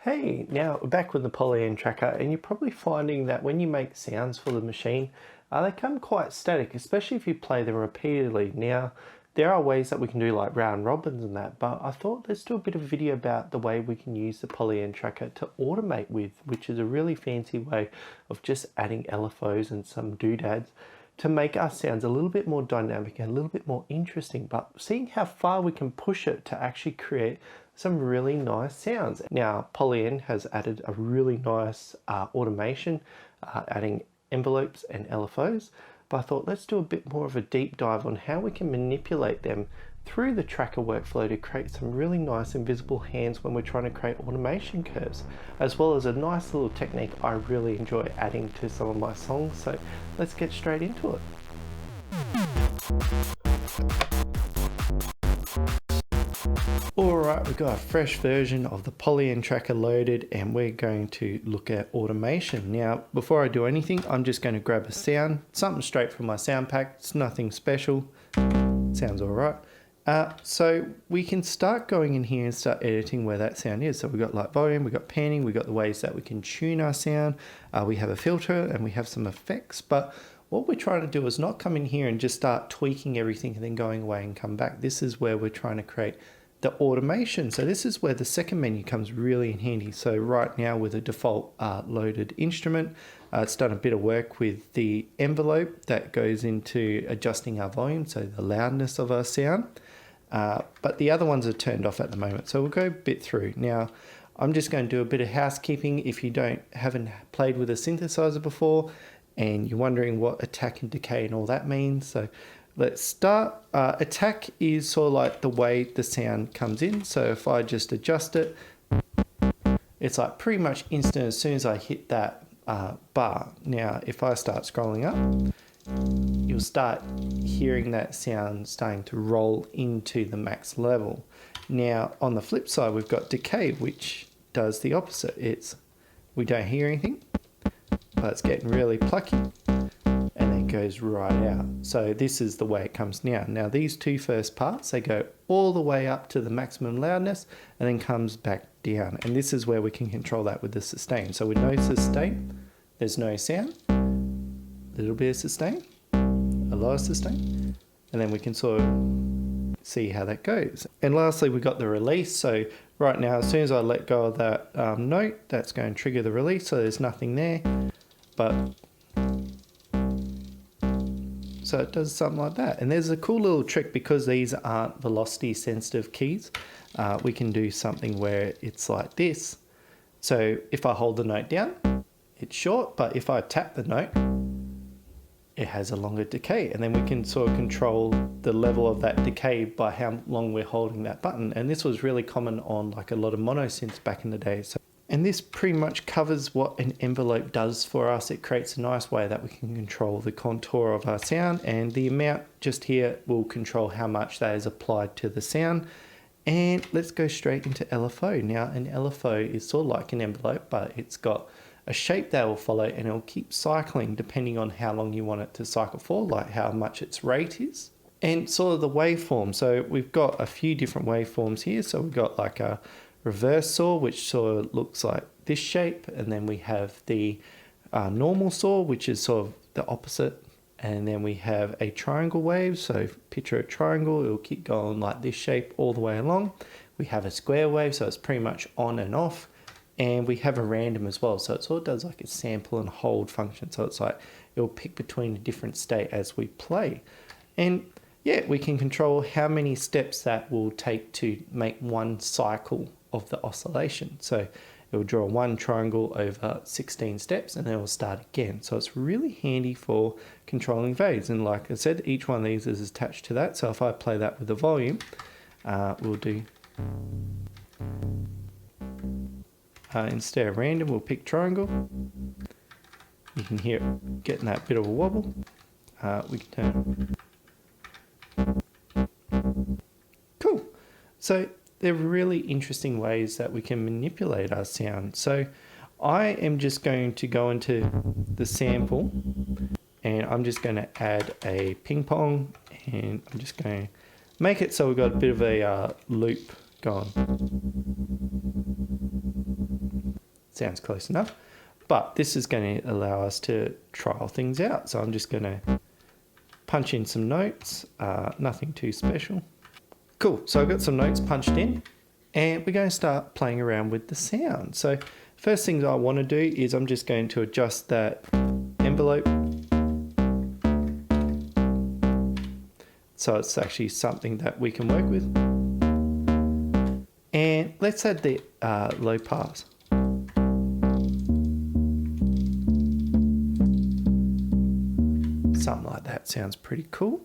Hey, now we're back with the Polyend Tracker, and you're probably finding that when you make sounds for the machine, they come quite static, especially if you play them repeatedly. Now, there are ways that we can do like round robins and that, but I thought let's do a bit of a video about the way we can use the Polyend Tracker to automate with, which is a really fancy way of just adding LFOs and some doodads to make our sounds a little bit more dynamic and a little bit more interesting, but seeing how far we can push it to actually create some really nice sounds. Now, Polyend has added a really nice automation, adding envelopes and LFOs, but I thought let's do a bit more of a deep dive on how we can manipulate them through the tracker workflow to create some really nice invisible hands when we're trying to create automation curves, as well as a nice little technique I really enjoy adding to some of my songs. So let's get straight into it. Alright, we've got a fresh version of the Polyend Tracker loaded, and we're going to look at automation. Now, before I do anything, I'm just going to grab a sound, something straight from my sound pack. It's nothing special, sounds alright. So we can start going in here and start editing where that sound is. So we've got like volume, we've got panning, we've got the ways that we can tune our sound, we have a filter and we have some effects, but what we're trying to do is not come in here and just start tweaking everything and then going away and come back. This is where we're trying to create the automation. So this is where the second menu comes really in handy. So right now with a default loaded instrument, it's done a bit of work with the envelope that goes into adjusting our volume, so the loudness of our sound. But the other ones are turned off at the moment. So we'll go a bit through. Now, I'm just going to do a bit of housekeeping. If you haven't played with a synthesizer before and you're wondering what attack and decay and all that means. So let's start. Attack is sort of like the way the sound comes in. So if I just adjust it, it's like pretty much instant as soon as I hit that bar. Now, if I start scrolling up, you'll start hearing that sound starting to roll into the max level. Now, on the flip side, we've got decay, which does the opposite. We don't hear anything, but it's getting really plucky and then goes right out. So this is the way it comes now. Now, these two first parts, they go all the way up to the maximum loudness and then comes back down. And this is where we can control that with the sustain. So with no sustain, there's no sound. A little bit of sustain, a lower sustain, and then we can sort of see how that goes. And lastly, we've got the release. So right now, as soon as I let go of that note, that's going to trigger the release. So there's nothing there, but so it does something like that. And there's a cool little trick because these aren't velocity sensitive keys. We can do something where it's like this. So if I hold the note down, it's short, but if I tap the note, it has a longer decay, and then we can sort of control the level of that decay by how long we're holding that button. And this was really common on like a lot of mono synths back in the day. So, and this pretty much covers what an envelope does for us. It creates a nice way that we can control the contour of our sound, and the amount just here will control how much that is applied to the sound. And let's go straight into LFO. Now, an LFO is sort of like an envelope, but it's got a shape that will follow, and it'll keep cycling depending on how long you want it to cycle for, like how much its rate is. And sort of the waveform. So we've got a few different waveforms here. So we've got like a reverse saw, which sort of looks like this shape. And then we have the normal saw, which is sort of the opposite. And then we have a triangle wave. So picture a triangle, it'll keep going like this shape all the way along. We have a square wave, so it's pretty much on and off. And we have a random as well, so it sort of does like a sample and hold function. So it's like it'll pick between a different state as we play. And yeah, we can control how many steps that will take to make one cycle of the oscillation. So it will draw one triangle over 16 steps and then it will start again. So it's really handy for controlling fades. And like I said, each one of these is attached to that. So if I play that with the volume, we'll do... instead of random, we'll pick triangle. You can hear it getting that bit of a wobble. We can turn. Cool. So they're really interesting ways that we can manipulate our sound. So I am just going to go into the sample, and I'm just going to add a ping pong, and I'm just going to make it so we've got a bit of a loop going. sounds close enough. But this is going to allow us to trial things out. So I'm just going to punch in some notes, nothing too special. Cool, so I've got some notes punched in and we're going to start playing around with the sound. So first thing I want to do is I'm just going to adjust that envelope. So it's actually something that we can work with. And let's add the low pass. Something like that sounds pretty cool.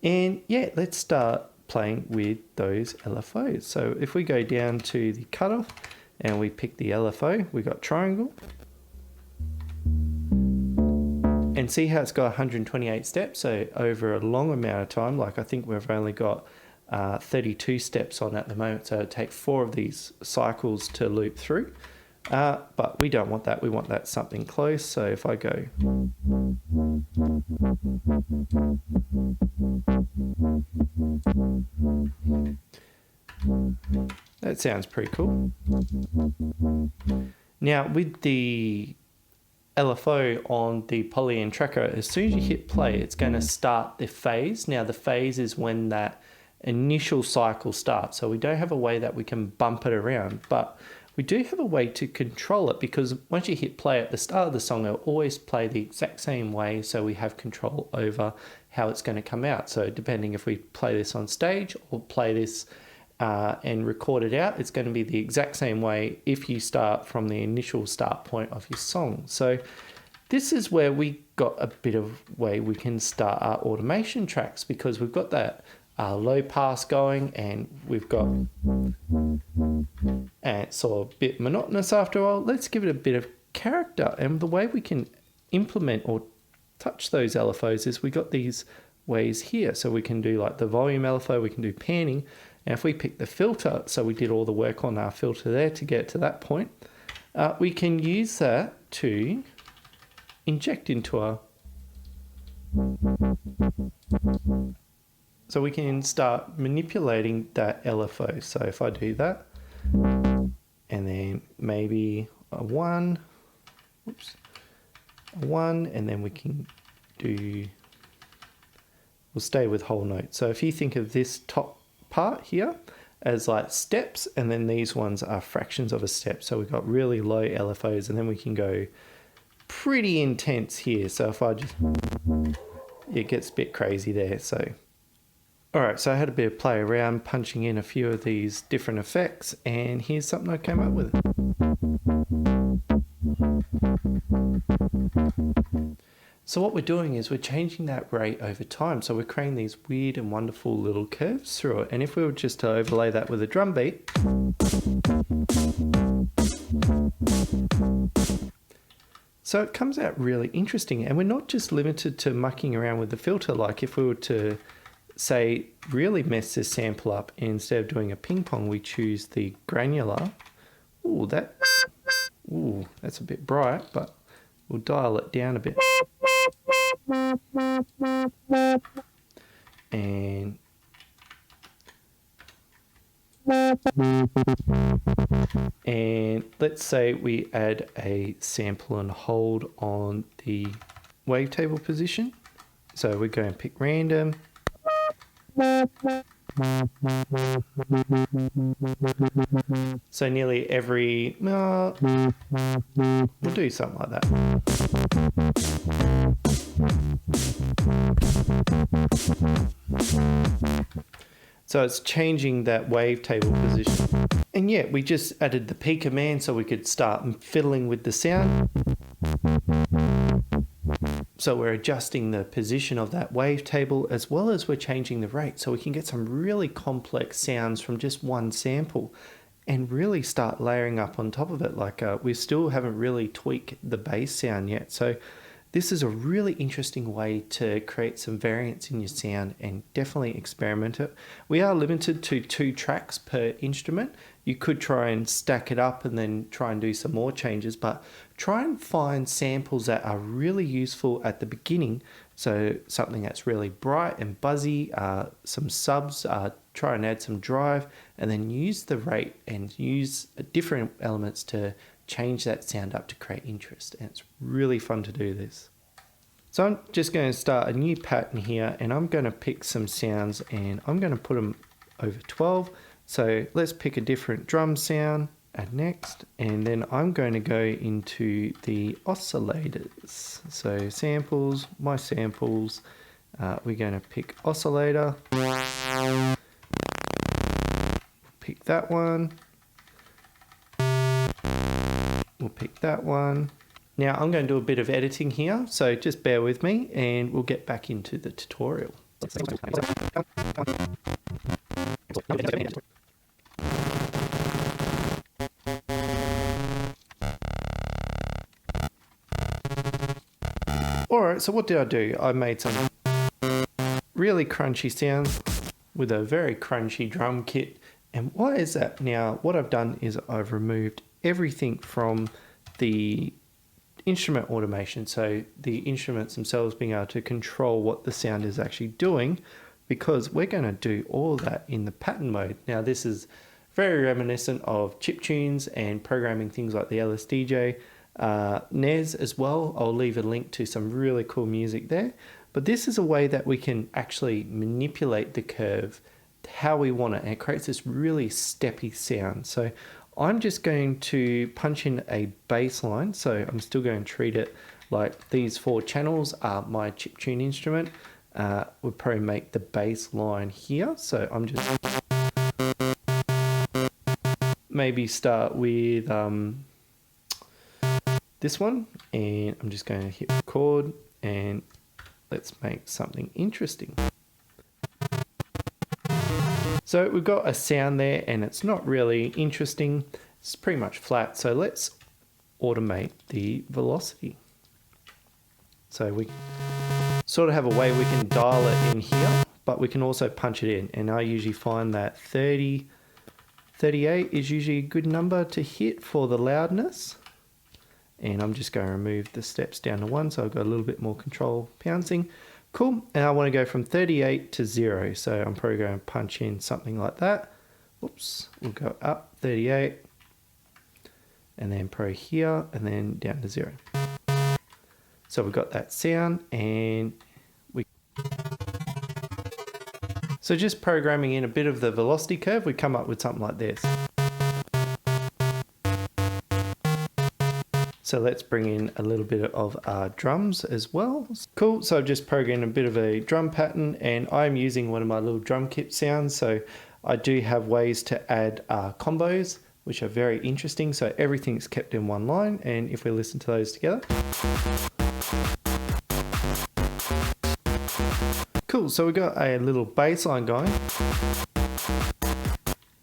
And yeah, let's start playing with those LFOs. So if we go down to the cutoff and we pick the LFO, we got triangle. And see how it's got 128 steps. So over a long amount of time, like I think we've only got 32 steps on at the moment. So it'd take 4 of these cycles to loop through. But we don't want that. We want that something close. So if I go, that sounds pretty cool. Now with the LFO on the Polyend Tracker, as soon as you hit play, it's going to start the phase. Now the phase is when that initial cycle starts. So we don't have a way that we can bump it around, but we do have a way to control it, because once you hit play at the start of the song, it'll always play the exact same way, so we have control over how it's going to come out. So depending if we play this on stage or play this and record it out, it's going to be the exact same way if you start from the initial start point of your song. So this is where we got a bit of way we can start our automation tracks, because we've got that low pass going, and we've got, and it's sort of a bit monotonous after a while. Let's give it a bit of character, and the way we can implement or touch those LFOs is we got these ways here. So we can do like the volume LFO, we can do panning, and if we pick the filter, so we did all the work on our filter there to get to that point, we can use that to inject into our, so we can start manipulating that LFO. So if I do that, and then maybe a 1, whoops, a 1, and then we can do, we'll stay with whole notes. So if you think of this top part here as like steps, and then these ones are fractions of a step. So we've got really low LFOs, and then we can go pretty intense here. So if I just, it gets a bit crazy there. So alright, so I had a bit of play around punching in a few of these different effects, and here's something I came up with. So what we're doing is we're changing that rate over time. So we're creating these weird and wonderful little curves through it. And if we were just to overlay that with a drum beat, so it comes out really interesting. And we're not just limited to mucking around with the filter. Like if we were to say really mess this sample up, and instead of doing a ping pong, we choose the granular. Ooh, that's a bit bright, but we'll dial it down a bit. And let's say we add a sample and hold on the wavetable position. So we go and pick random. So nearly every, we'll do something like that. So it's changing that wavetable position. And yeah, we just added the P command so we could start fiddling with the sound. So we're adjusting the position of that wavetable, as well as we're changing the rate, so we can get some really complex sounds from just one sample and really start layering up on top of it. Like we still haven't really tweaked the bass sound yet. So this is a really interesting way to create some variance in your sound, and definitely experiment it. We are limited to 2 tracks per instrument. You could try and stack it up and then try and do some more changes, but try and find samples that are really useful at the beginning. So something that's really bright and buzzy, some subs, try and add some drive, and then use the rate and use different elements to change that sound up to create interest. And it's really fun to do this. So I'm just going to start a new pattern here, and I'm going to pick some sounds and I'm going to put them over 12. So let's pick a different drum sound, add next, and then I'm going to go into the oscillators. So samples, my samples, we're going to pick oscillator, pick that one, we'll pick that one. Now I'm going to do a bit of editing here, so just bear with me and we'll get back into the tutorial. Alright, so what did I do? I made some really crunchy sounds with a very crunchy drum kit. And why is that? Now, what I've done is I've removed everything from the instrument automation, so the instruments themselves being able to control what the sound is actually doing, because we're going to do all that in the pattern mode. Now this is very reminiscent of chiptunes and programming things like the LSDJ, NES as well. I'll leave a link to some really cool music there, but this is a way that we can actually manipulate the curve how we want it, and it creates this really steppy sound. So I'm just going to punch in a bass line, so I'm still going to treat it like these 4 channels are my chiptune instrument. We'll probably make the bass line here, so I'm just maybe start with this one, and I'm just going to hit record, and let's make something interesting. So we've got a sound there and it's not really interesting. It's pretty much flat. So let's automate the velocity. So we sort of have a way we can dial it in here, but we can also punch it in. And I usually find that 30, 38 is usually a good number to hit for the loudness. And I'm just going to remove the steps down to 1, so I've got a little bit more control pouncing. Cool, and I want to go from 38 to 0, so I'm probably going to punch in something like that. Oops, we'll go up 38, and then probably here, and then down to 0. So we've got that sound, and so just programming in a bit of the velocity curve, we come up with something like this. So let's bring in a little bit of our drums as well. Cool, so I've just programmed a bit of a drum pattern, and I'm using one of my little drum kit sounds. So I do have ways to add combos, which are very interesting. So everything's kept in one line, and if we listen to those together. Cool, so we've got a little bass line going.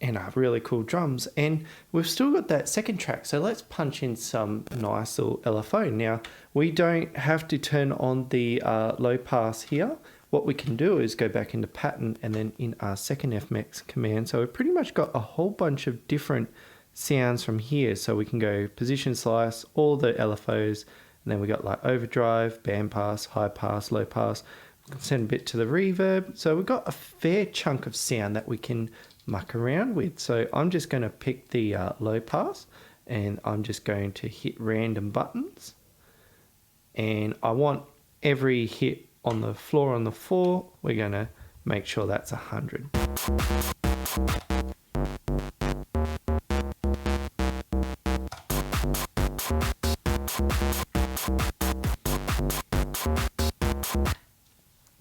And our really cool drums, and we've still got that second track, so let's punch in some nice little LFO. Now we don't have to turn on the low pass here. What we can do is go back into pattern and then in our second FMX command, so we've pretty much got a whole bunch of different sounds from here. So we can go position slice, all the LFOs, and then we got like overdrive, band pass, high pass, low pass. We can send a bit to the reverb, so we've got a fair chunk of sound that we can muck around with. So I'm just going to pick the low pass, and I'm just going to hit random buttons, and I want every hit on the floor on the 4, we're going to make sure that's 100.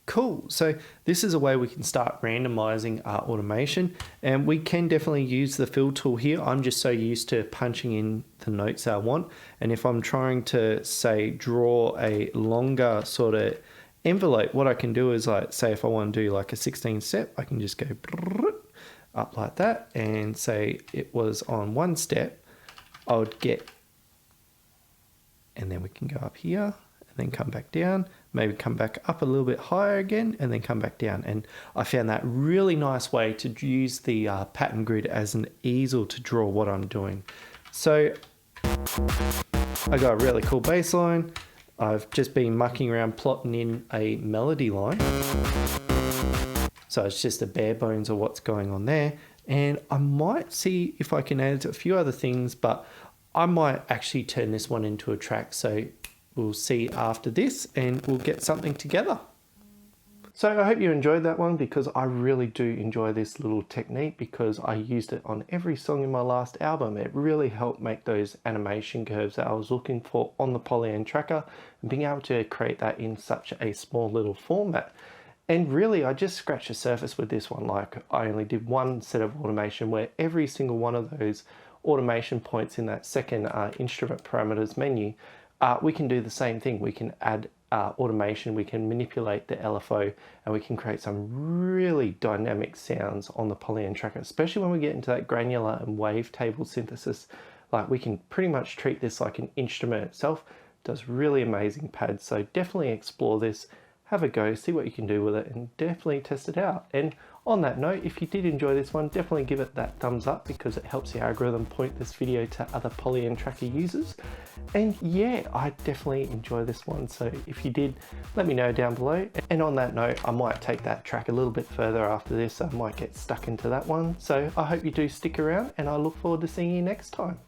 Cool, so this is a way we can start randomizing our automation, and we can definitely use the fill tool here. I'm just so used to punching in the notes I want, and if I'm trying to say draw a longer sort of envelope, what I can do is like say if I want to do like a 16 step, I can just go up like that, and say it was on 1 step, I would get, and then we can go up here and then come back down, maybe come back up a little bit higher again, and then come back down. And I found that really nice way to use the pattern grid as an easel to draw what I'm doing. So I got a really cool bass line. I've just been mucking around plotting in a melody line. So it's just the bare bones of what's going on there. And I might see if I can add a few other things, but I might actually turn this one into a track, so we'll see after this and we'll get something together. So I hope you enjoyed that one, because I really do enjoy this little technique because I used it on every song in my last album. It really helped make those animation curves that I was looking for on the Polyend Tracker, and being able to create that in such a small little format. And really, I just scratched the surface with this one. Like, I only did one set of automation where every single one of those automation points in that second instrument parameters menu, we can do the same thing. We can add automation, we can manipulate the LFO, and we can create some really dynamic sounds on the Polyend Tracker, especially when we get into that granular and wavetable synthesis. Like, we can pretty much treat this like an instrument itself. It does really amazing pads, so definitely explore this, have a go, see what you can do with it, and definitely test it out. And on that note, if you did enjoy this one, definitely give it that thumbs up, because it helps the algorithm point this video to other Polyend Tracker users. And yeah, I definitely enjoy this one, so if you did, let me know down below. And on that note, I might take that track a little bit further after this. I might get stuck into that one, so I hope you do stick around, and I look forward to seeing you next time.